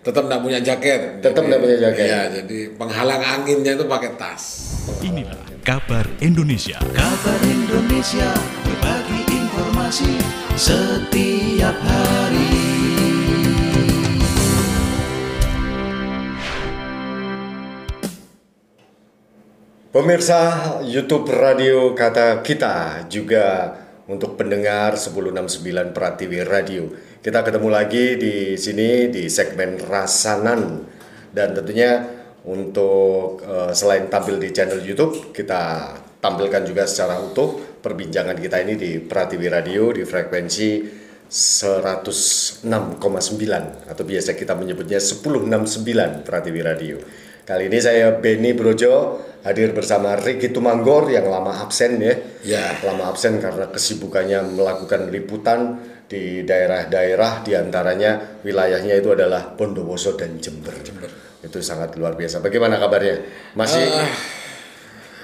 Tetap nggak punya jaket. Tetap nggak punya jaket. Ya, jadi penghalang anginnya itu pakai tas. Inilah Kabar Indonesia. Kabar Indonesia, berbagi informasi setiap hari. Pemirsa YouTube Radio Kata Kita, juga untuk pendengar 1069 Pratiwi Radio. Kita ketemu lagi di sini di segmen Rasanan, dan tentunya untuk selain tampil di channel YouTube, kita tampilkan juga secara utuh perbincangan kita ini di Pratiwi Radio di frekuensi 106,9 atau biasa kita menyebutnya 1069 Pratiwi Radio. Kali ini saya Benny Brojo hadir bersama Ricky Tumanggor yang lama absen ya. Lama absen karena kesibukannya melakukan liputan di daerah-daerah, diantaranya wilayahnya itu adalah Bondowoso dan Jember. Itu sangat luar biasa. Bagaimana kabarnya?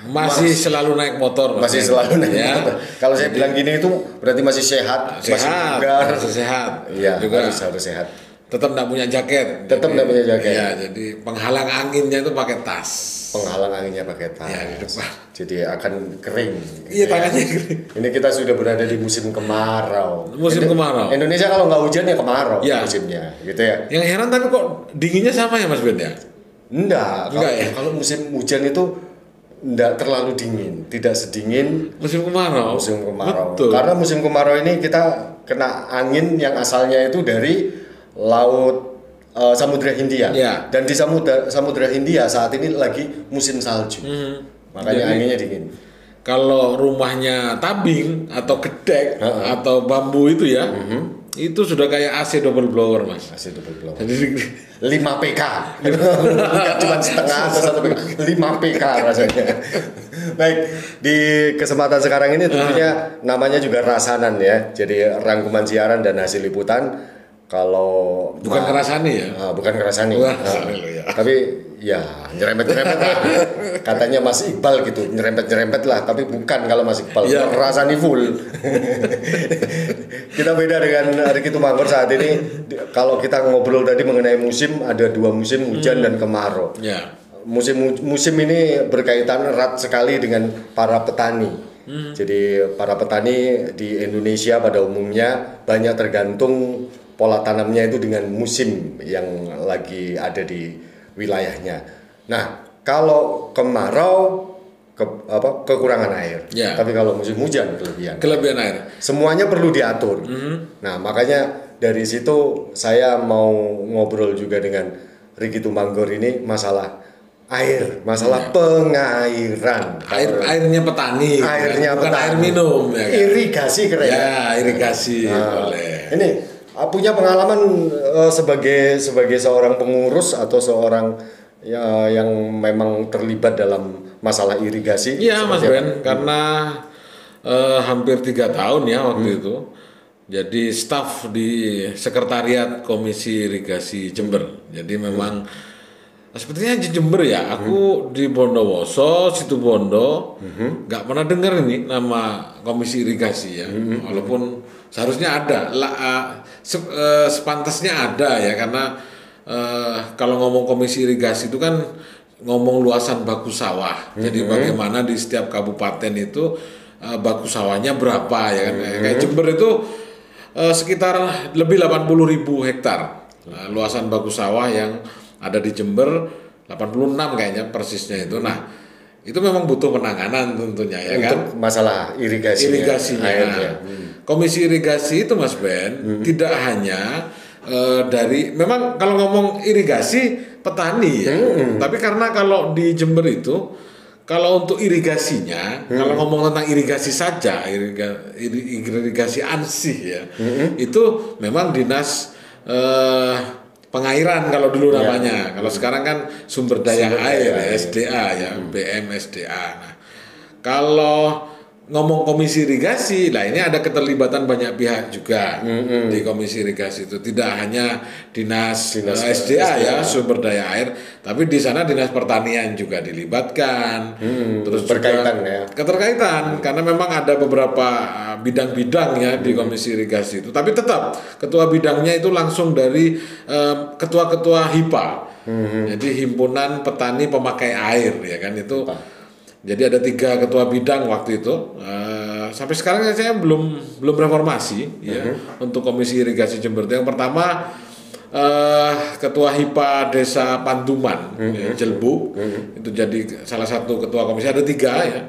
Masih selalu naik motor. Masih selalu naik motor. Kalau saya bilang gini itu berarti masih sehat, masih bugar. Masih sehat. Iya, juga harus sehat. Tetap nggak punya jaket. Tetap nggak punya jaket. Ya, jadi penghalang anginnya itu pakai tas. Penghalang anginnya pakai tas. Ya, di depan. Jadi akan kering. Iya, tangannya kering. Ini kita sudah berada di musim kemarau. Kemarau. Indonesia kalau nggak hujan ya kemarau musimnya, gitu ya. Yang heran tapi kok dinginnya sama ya Mas Ben ya? Enggak ya. Kalau musim hujan itu enggak terlalu dingin, tidak sedingin musim kemarau. Betul. Karena musim kemarau ini kita kena angin yang asalnya itu dari laut Samudra Hindia. Dan di Samudra Hindia saat ini lagi musim salju. Makanya jadi, anginnya dingin. Kalau rumahnya tabing atau gedek atau bambu itu ya, itu sudah kayak AC double blower Mas. AC double blower. Jadi 5 PK. Enggak cuma setengah atau 1 PK, 5 PK rasanya. Baik, di kesempatan sekarang ini tentunya namanya juga Rasanan ya. Jadi rangkuman siaran dan hasil liputan. Kalau bukan ngerasani ya? Bukan ngerasani. Tapi ya nyerempet-nyerempet lah. Katanya Mas Iqbal gitu, nyerempet-nyerempet lah. Tapi bukan kalau Mas Iqbal, ngerasani full. Kita beda dengan Ricky Tumanggor saat ini. Kalau kita ngobrol tadi mengenai musim, ada 2 musim, hujan dan kemarau. Musim ini berkaitan erat sekali dengan para petani. Jadi para petani di Indonesia pada umumnya banyak tergantung pola tanamnya itu dengan musim yang lagi ada di wilayahnya. Nah, kalau kemarau kekurangan air. Tapi kalau musim hujan kelebihan air. Semuanya perlu diatur. Nah, makanya dari situ saya mau ngobrol juga dengan Ricky Tumanggor ini masalah air, masalah pengairan. Airnya petani. Bukan air minum ya kan? Irigasi keren. Ya, irigasi boleh. Ini punya pengalaman sebagai seorang pengurus atau seorang yang memang terlibat dalam masalah irigasi? Iya Mas Ben, karena hampir 3 tahun ya waktu itu. Jadi staf di sekretariat Komisi Irigasi Jember. Jadi memang sepertinya di Jember ya. Aku di Bondowoso, Situbondo, nggak pernah dengar ini nama Komisi Irigasi ya. Walaupun seharusnya ada, sepantasnya ada ya, karena kalau ngomong Komisi Irigasi itu kan ngomong luasan baku sawah. Jadi bagaimana di setiap kabupaten itu baku sawahnya berapa ya kan. Kayak Jember itu sekitar lebih 80.000 hektar luasan baku sawah yang ada di Jember, 86 kayaknya persisnya itu. Nah, itu memang butuh penanganan tentunya ya kan. Untuk masalah irigasinya. Komisi irigasi itu Mas Ben tidak hanya dari, memang kalau ngomong irigasi petani ya. Tapi karena kalau di Jember itu kalau untuk irigasinya, kalau ngomong tentang irigasi saja, irigasi ansih ya, itu memang dinas pengairan kalau dulu namanya. Kalau sekarang kan sumber daya air, SDA ya, BM SDA. Nah, kalau ngomong komisi irigasi, lah ini ada keterlibatan banyak pihak juga di komisi irigasi itu, tidak hanya dinas SDA ya, sumber daya air, tapi di sana dinas pertanian juga dilibatkan, terus berkaitan juga ya. keterkaitan karena memang ada beberapa bidang-bidang ya di komisi irigasi itu, tapi tetap ketua bidangnya itu langsung dari ketua-ketua HIPA, jadi himpunan petani pemakai air ya kan itu. Jadi ada 3 ketua bidang waktu itu. Sampai sekarang saya belum reformasi ya untuk komisi irigasi Jember. Yang pertama ketua HIPA Desa Pantuman ya, Jelbuk itu jadi salah satu ketua komisi, ada 3 ya.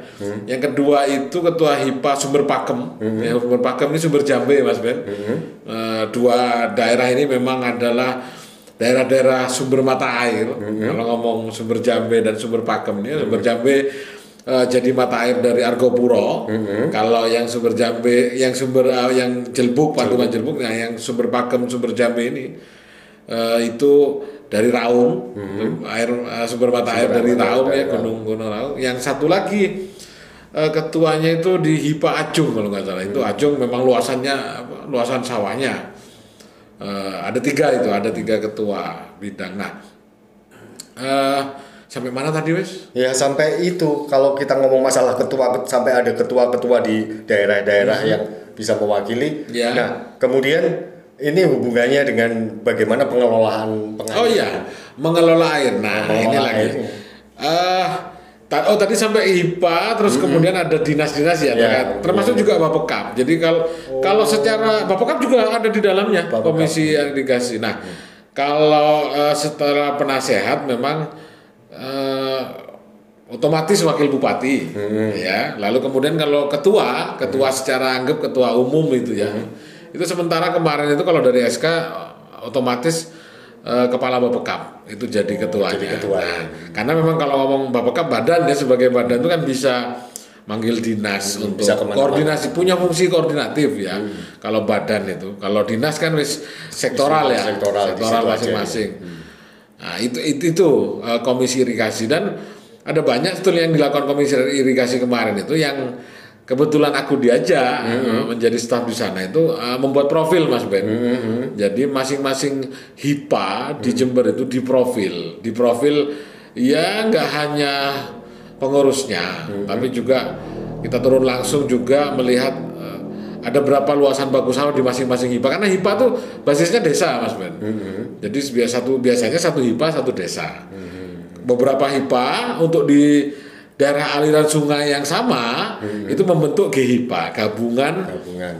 Yang kedua itu ketua HIPA Sumber Pakem. Ya, Sumber Pakem ini Sumber Jambe Mas Ben. 2 daerah ini memang adalah daerah-daerah sumber mata air. Kalau ngomong Sumber Jambe dan Sumber Pakem ini, Sumber Jambe jadi mata air dari Argopuro. Kalau yang Sumber Jambe, yang Jelbuk, Pantuman Jelbuk, nah yang Sumber Pakem, Sumber Jambe ini itu dari Raung, air sumber mata air dari Raung ya, Gunung Raung. Yang satu lagi ketuanya itu di HIPA Ajung kalau nggak salah. Itu Ajung memang luasan sawahnya. Ada 3 itu, ada 3 ketua bidang. Nah, sampai mana tadi wes? Ya sampai itu, kalau kita ngomong masalah ketua, sampai ada ketua-ketua di daerah-daerah yang bisa mewakili. Ya. Nah kemudian ini hubungannya dengan bagaimana pengelolaan air. Oh iya, mengelola air. Nah ini lagi. Tadi sampai HIPA, terus kemudian ada dinas-dinas ya, termasuk juga Bapekap. Jadi kalau secara Bapekap juga ada di dalamnya komisi irigasi. Nah kalau setelah penasehat memang otomatis wakil bupati ya, lalu kemudian kalau ketua secara anggap ketua umum itu ya, itu sementara kemarin itu kalau dari SK otomatis kepala Bapekap itu jadi ketuanya. Nah, karena memang kalau ngomong Bapekap badan ya, sebagai badan itu kan bisa manggil dinas untuk koordinasi, punya fungsi koordinatif ya. Kalau badan itu, kalau dinas kan wis sektoral ya, sektoral masing-masing. Nah, itu komisi irigasi, dan ada banyak sebetulnya yang dilakukan komisi irigasi kemarin itu yang kebetulan aku diajak menjadi staf di sana itu membuat profil Mas Ben. Jadi masing-masing HIPA di Jember itu diprofil ya, nggak hanya pengurusnya, tapi juga kita turun langsung juga melihat ada berapa luasan bagus sawah di masing-masing HIPA, karena HIPA tuh basisnya desa Mas Ben. Jadi biasanya satu HIPA satu desa. Beberapa HIPA untuk di daerah aliran sungai yang sama itu membentuk GHIPA, gabungan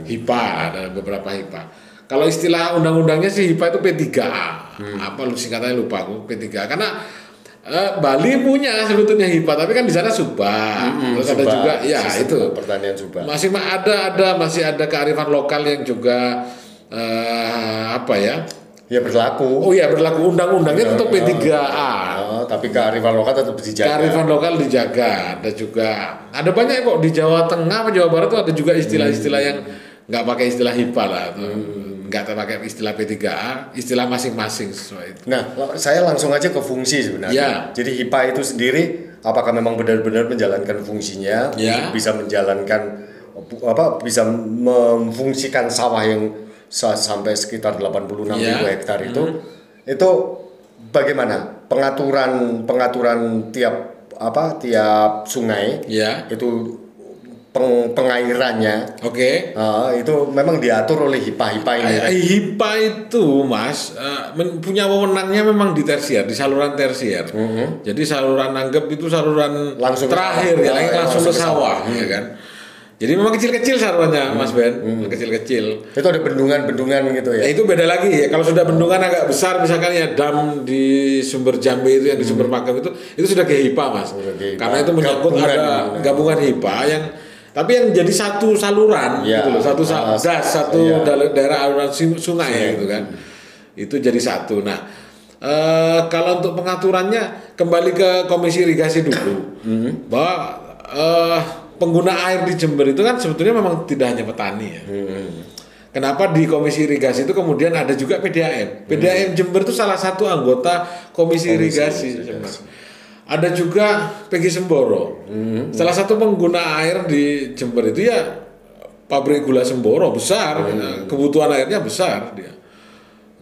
HIPA, ada beberapa HIPA. Kalau istilah undang-undangnya sih HIPA itu P3A. Apa singkatannya lupa aku, P3A. Karena Bali punya sebetulnya HIPA, tapi kan di sana Subak. Terus ada juga ya itu pertanian Subak. Masih ada kearifan lokal yang juga ya berlaku. Oh ya, berlaku undang-undangnya tetap P3A. Tapi kearifan lokal tetap dijaga. Kearifan lokal dijaga. Ada juga, ada banyak kok di Jawa Tengah, Jawa Barat tuh ada juga istilah-istilah yang nggak pakai istilah HIPA lah, nggak pakai istilah P3A, istilah masing-masing sesuai itu. Nah, saya langsung aja ke fungsi sebenarnya. Ya. Jadi HIPA itu sendiri apakah memang benar-benar menjalankan fungsinya, bisa menjalankan bisa memfungsikan sawah yang sampai sekitar 86.000 hektar itu bagaimana pengaturan tiap sungai itu pengairannya. Itu memang diatur oleh HIPA ini. HIPA itu Mas punya wewenangnya memang di tersier, di saluran tersier. Jadi saluran anggap itu saluran langsung terakhir langsung ke sawah ya kan. Jadi memang kecil-kecil salurannya Mas Ben, kecil-kecil. Itu ada bendungan-bendungan gitu ya. Itu beda lagi ya. Kalau sudah bendungan agak besar, misalkan ya dam di Sumber Jambe itu yang di Sumber Pakem itu sudah ke HIPA Mas. Karena itu menyangkut ada gabungan HIPA tapi yang jadi satu saluran gitu loh, satu daerah aliran sungai gitu kan. Itu jadi satu. Nah, kalau untuk pengaturannya kembali ke komisi irigasi dulu. Bahwa pengguna air di Jember itu kan sebetulnya memang tidak hanya petani ya. Kenapa di komisi irigasi itu kemudian ada juga PDAM. PDAM Jember itu salah satu anggota komisi irigasi. Ada juga PG Semboro. Salah satu pengguna air di Jember itu ya pabrik gula Semboro besar, kebutuhan airnya besar dia.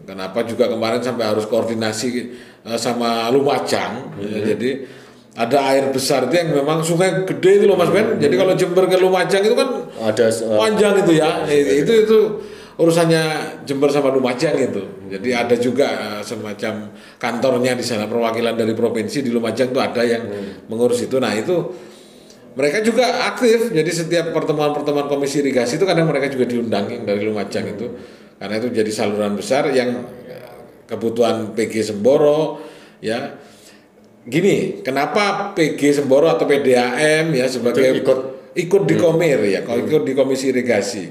Kenapa juga kemarin sampai harus koordinasi sama Lumajang. Jadi ada air besar itu yang memang sungai gede itu loh Mas Ben. Jadi kalau Jember ke Lumajang itu kan ada panjang itu ya. Itu urusannya Jember sama Lumajang itu. Jadi ada juga semacam kantornya di sana, perwakilan dari provinsi di Lumajang tuh ada yang mengurus itu. Nah itu mereka juga aktif. Jadi setiap pertemuan-pertemuan komisi irigasi itu kadang mereka juga diundang yang dari Lumajang itu. Karena itu jadi saluran besar yang kebutuhan PG Semboro ya. Gini, kenapa PG Semboro atau PDAM ya sebagai ikut di Komir ya, kalau ikut di komisi irigasi.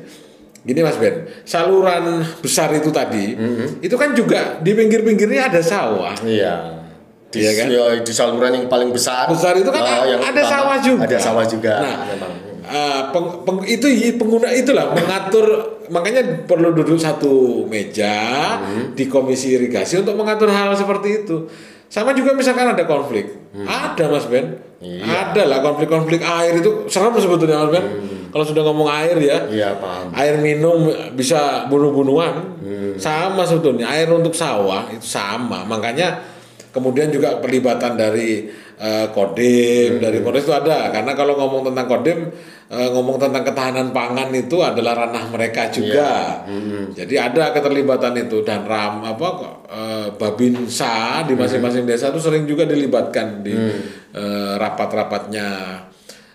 Gini Mas Ben, saluran besar itu tadi, itu kan juga di pinggir-pinggirnya ada sawah. Iya. Iya kan? Di saluran yang paling besar. Besar itu kan ada sawah juga. Ada sawah juga. Nah, memang. Itu pengguna itulah mengatur, makanya perlu duduk satu meja di komisi irigasi untuk mengatur hal seperti itu. Sama juga misalkan ada konflik, ada Mas Ben, ada lah konflik-konflik air itu serem sebetulnya Mas Ben. Kalau sudah ngomong air ya, Paham. air minum bisa bunuh-bunuhan, sama sebetulnya air untuk sawah itu sama. Makanya kemudian juga pelibatan dari Kodim, dari Kodim itu ada. Karena kalau ngomong tentang Kodim, ngomong tentang ketahanan pangan itu adalah ranah mereka juga. Jadi ada keterlibatan itu dan Babinsa di masing-masing desa itu sering juga dilibatkan di rapat-rapatnya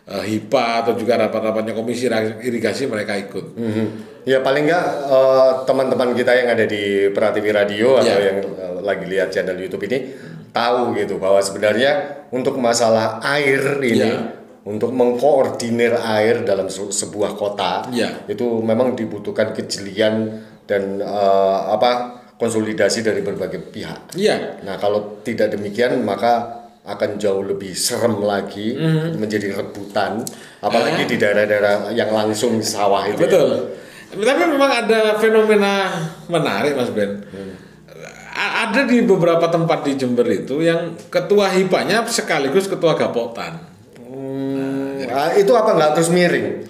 HIPA atau juga rapat-rapatnya komisi irigasi mereka ikut. Ya paling nggak teman-teman kita yang ada di Pratiwi Radio atau yang lagi lihat channel YouTube ini tahu gitu bahwa sebenarnya untuk masalah air ini, untuk mengkoordinir air dalam sebuah kota itu memang dibutuhkan kejelian dan konsolidasi dari berbagai pihak. Nah kalau tidak demikian maka akan jauh lebih serem lagi, menjadi rebutan, apalagi di daerah-daerah yang langsung sawah itu. Betul. Tapi memang ada fenomena menarik Mas Ben. Ada di beberapa tempat di Jember itu yang ketua HIPA-nya sekaligus ketua Gapotan. Itu apa nggak terus miring?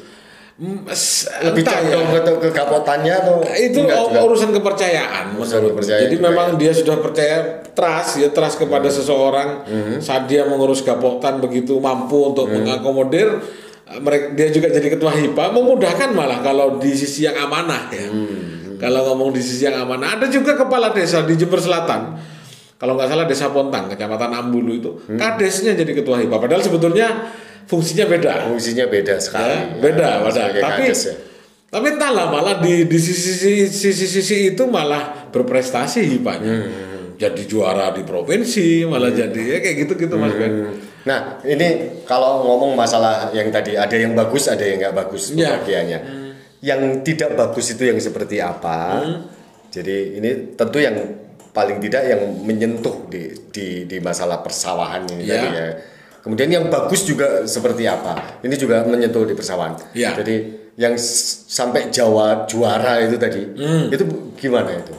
Lebih condong ke Gapotannya atau itu urusan kepercayaan menurut. Jadi memang dia sudah percaya trust kepada seseorang saat dia mengurus Gapotan begitu mampu untuk mengakomodir dia juga jadi ketua HIPA, memudahkan malah kalau di sisi yang amanah ya. Kalau ngomong di sisi yang amanah, ada juga kepala desa di Jember Selatan. Kalau nggak salah Desa Pontang, Kecamatan Ambulu itu, kadesnya jadi ketua HIPA. Padahal sebetulnya fungsinya beda. Fungsinya beda sekali. Beda. Tapi entahlah malah di sisi itu malah berprestasi HIPA-nya. Jadi juara di provinsi, malah jadi kayak gitu Mas Ben. Nah, ini kalau ngomong masalah yang tadi ada yang bagus, ada yang nggak bagus pembagiannya. Yang tidak bagus itu yang seperti apa? Jadi ini tentu yang paling tidak yang menyentuh di masalah persawahan ini tadi ya. Kemudian yang bagus juga seperti apa? Ini juga menyentuh di persawahan. Jadi yang sampai juara itu tadi, itu gimana itu?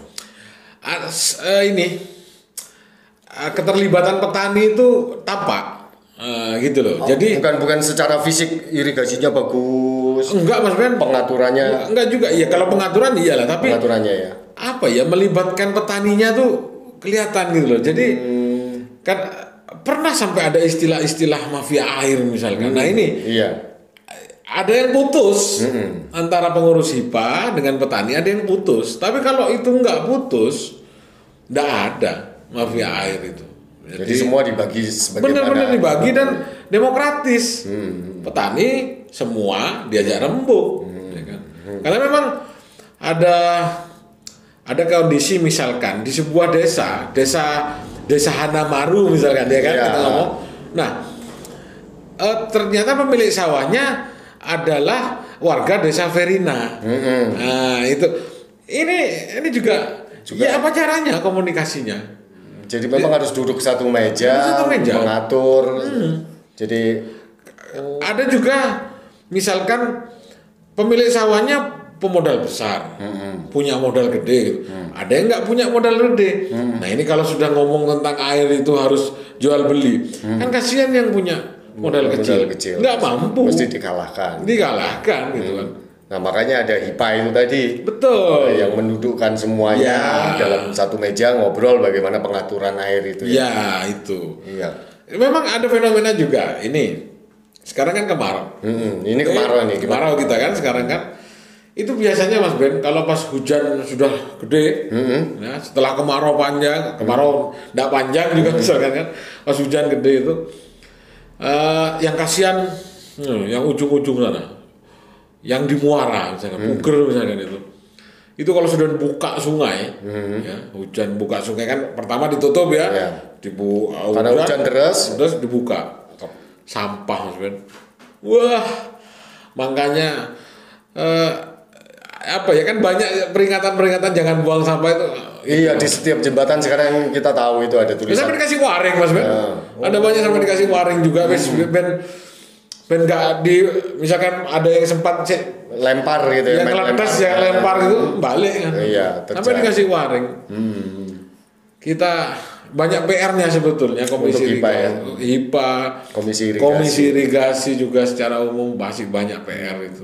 Keterlibatan petani itu tampak. Gitu loh. Jadi bukan secara fisik irigasinya bagus. Enggak Mas Ben. Pengaturannya enggak juga. Iya kalau pengaturan iyalah, tapi pengaturannya ya. Apa ya melibatkan petaninya tuh kelihatan gitu loh. Jadi kan pernah sampai ada istilah-istilah mafia air misalkan. Nah ini ada yang putus antara pengurus HIPA dengan petani, ada yang putus. Tapi kalau itu enggak putus, enggak ada mafia air itu. Jadi semua dibagi sebagaimana benar-benar dibagi dan demokratis. Petani semua diajak rembuk, ya kan? Karena memang ada kondisi misalkan di sebuah desa Hanamaru misalkan ya kan kita ngomong. Nah, ternyata pemilik sawahnya adalah warga desa Verina. Nah, itu ini juga ya apa caranya komunikasinya? Jadi memang harus duduk satu meja. Mengatur. Jadi ada juga misalkan pemilik sawahnya pemodal besar, punya modal gede gitu. Ada yang nggak punya modal gede. Nah ini kalau sudah ngomong tentang air itu harus jual beli, kan kasihan yang punya modal kecil, nggak mampu, mesti dikalahkan gitu kan. Nah makanya ada HIPA itu tadi, betul, yang mendudukkan semuanya dalam satu meja ngobrol bagaimana pengaturan air itu. Ya itu. Iya. Memang ada fenomena juga ini. Sekarang kan kemarau. Ini kemarau nih. Kemarau kita kan sekarang kan. Itu biasanya Mas Ben, kalau pas hujan sudah gede, ya, setelah kemarau panjang, kemarau tidak panjang juga misalkan kan, pas hujan gede itu, yang kasihan, yang ujung-ujung sana, yang di muara misalkan, Puger misalkan itu kalau sudah buka sungai, ya, hujan buka sungai kan pertama ditutup ya, karena hujan deras, terus dibuka. Sampah Mas Ben. Wah, makanya apa ya kan banyak peringatan jangan buang sampah itu. Iya, di setiap jembatan sekarang kita tahu itu ada tulisan. Sampai dikasih waring Mas Ben. Ada banyak sampai dikasih waring juga ben nggak di, misalkan ada yang sempat lempar gitu ya. Yang kelentas yang lempar itu balik kan. Iya, sampai dikasih waring. Kita banyak PR-nya sebetulnya Komisi HIPA, Komisi Irigasi juga secara umum masih banyak PR itu.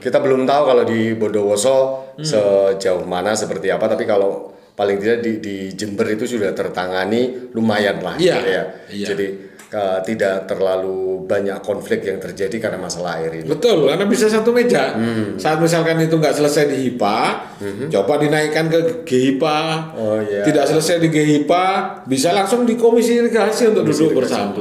Kita belum tahu kalau di Bondowoso sejauh mana seperti apa, tapi kalau paling tidak di Jember itu sudah tertangani lumayan lah. Iya. Gitu ya. Iya. Jadi tidak terlalu banyak konflik yang terjadi karena masalah air ini. Betul, karena bisa satu meja. Saat misalkan itu nggak selesai di HIPA, coba dinaikkan ke GHIPA. Tidak selesai di GHIPA, bisa langsung di Komisi Irigasi untuk duduk bersama.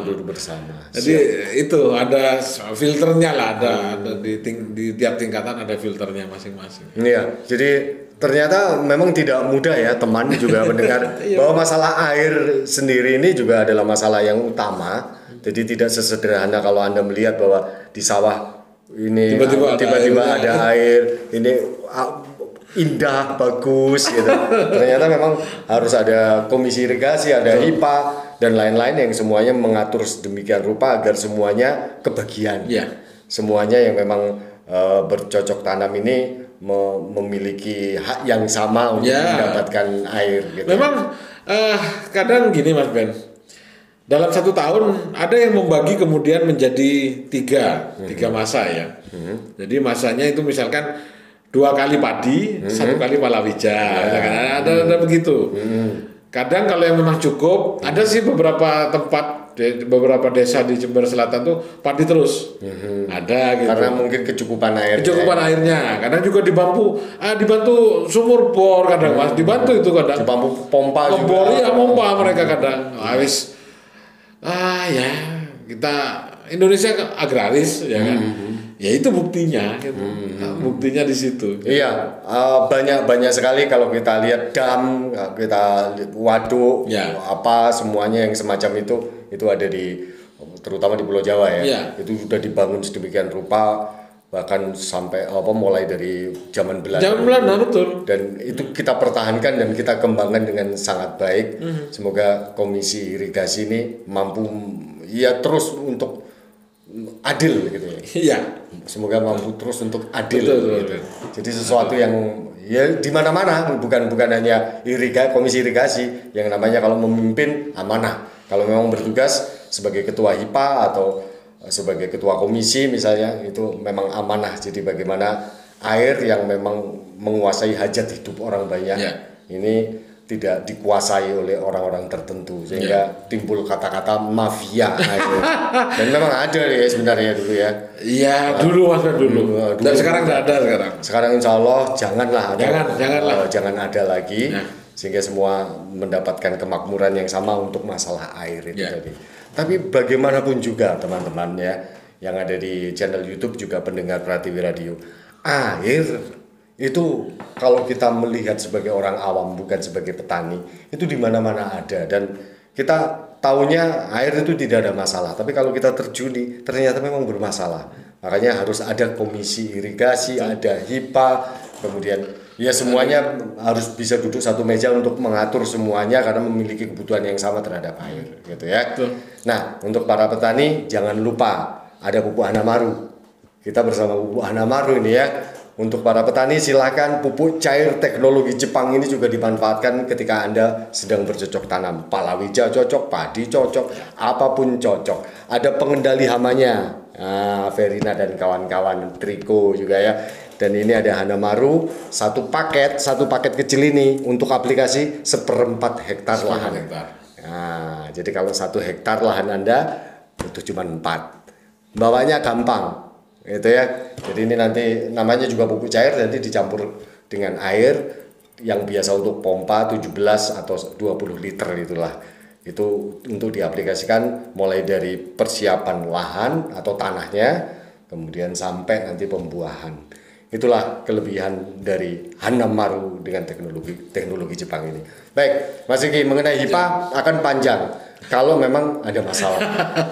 Jadi itu ada filternya lah, ada di tiap tingkatan ada filternya masing-masing. Iya, jadi ternyata memang tidak mudah ya teman juga mendengar bahwa masalah air sendiri ini juga adalah masalah yang utama. Jadi tidak sesederhana kalau Anda melihat bahwa di sawah ini tiba-tiba ada air, ini indah, bagus gitu. Ternyata memang harus ada Komisi Irigasi, ada HIPA dan lain-lain yang semuanya mengatur sedemikian rupa agar semuanya kebagian. Semuanya yang memang bercocok tanam ini memiliki hak yang sama untuk mendapatkan air gitu. Memang kadang gini Mas Ben, dalam 1 tahun ada yang membagi kemudian menjadi tiga masa ya. Jadi masanya itu misalkan 2 kali padi, 1 kali palawija, ada begitu. Kadang kalau yang memang cukup, ada sih beberapa tempat, beberapa desa di Jember Selatan tuh padi terus. Ada gitu. Karena mungkin kecukupan airnya. Kadang juga dibantu sumur bor kadang Mas, dibantu itu kadang. Dibantu pompa juga. Iya, pompa mereka kadang. Ya kita Indonesia agraris ya kan. Ya itu buktinya gitu. Buktinya di situ. Iya, banyak sekali kalau kita lihat dam, kita lihat waduk, apa semuanya yang semacam itu ada terutama di Pulau Jawa ya. Itu sudah dibangun sedemikian rupa, bahkan sampai mulai dari zaman Belanda. Zaman Belanda betul. Dan itu kita pertahankan dan kita kembangkan dengan sangat baik. Semoga Komisi Irigasi ini mampu terus untuk adil gitu ya. Iya. Semoga mampu terus untuk adil. Betul. Jadi sesuatu yang di mana-mana bukan hanya Komisi Irigasi yang namanya kalau memimpin amanah. Kalau memang bertugas sebagai ketua HIPA atau sebagai ketua komisi misalnya itu memang amanah. Jadi bagaimana air yang memang menguasai hajat hidup orang banyak ini tidak dikuasai oleh orang-orang tertentu sehingga timbul kata-kata mafia air. Dan memang ada ya sebenarnya dulu ya. Iya, dulu Mas dulu. Dan sekarang tidak ada sekarang. Sekarang insya Allah janganlah ada. Jangan ada lagi sehingga semua mendapatkan kemakmuran yang sama untuk masalah air itu tadi. Tapi bagaimanapun juga teman-teman ya yang ada di channel YouTube juga pendengar Pratiwi Radio, air itu kalau kita melihat sebagai orang awam bukan sebagai petani itu di mana-mana ada dan kita taunya air itu tidak ada masalah, tapi kalau kita terjuni ternyata memang bermasalah. Makanya harus ada Komisi Irigasi, ada HIPA, kemudian ya semuanya harus bisa duduk satu meja untuk mengatur semuanya karena memiliki kebutuhan yang sama terhadap air gitu ya. Nah, untuk para petani jangan lupa ada Pupuk Hanamaru. Kita bersama Pupuk Hanamaru ini ya Untuk para petani silakan pupuk cair teknologi Jepang ini juga dimanfaatkan ketika Anda sedang bercocok tanam. Palawija cocok, padi cocok, apapun cocok. Ada pengendali hamanya. Nah, Verina dan kawan-kawan Triko juga ya. Dan ini ada Hanamaru, satu paket kecil ini untuk aplikasi 1/4 hektar lahan. Nah, jadi kalau 1 hektar lahan Anda butuh cuma 4. Bawanya gampang. Gitu ya. Jadi ini nanti namanya juga pupuk cair, nanti dicampur dengan air yang biasa untuk pompa 17 atau 20 liter itulah. Itu untuk diaplikasikan mulai dari persiapan lahan atau tanahnya, kemudian sampai nanti pembuahan. Itulah kelebihan dari Hanamaru dengan teknologi Jepang ini. Baik, Mas Riki, mengenai HIPA akan panjang. Kalau memang ada masalah,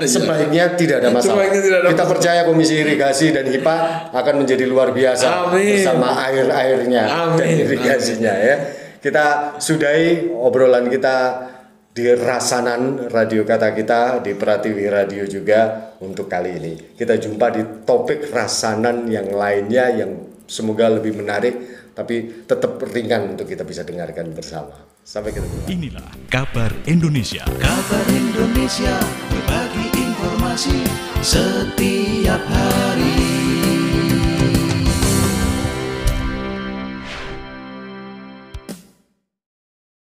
sebaiknya tidak ada masalah. Kita percaya Komisi Irigasi dan HIPA akan menjadi luar biasa. Amin. Bersama air-airnya dan irigasinya ya. Kita sudahi obrolan kita di Rasanan Radio Kata Kita, di Pratiwi Radio juga untuk kali ini. Kita jumpa di topik Rasanan yang lainnya yang semoga lebih menarik tapi tetap ringan untuk kita bisa dengarkan bersama. Sampai ketemu. Inilah Kabar Indonesia. Kabar Indonesia, berbagi informasi setiap hari.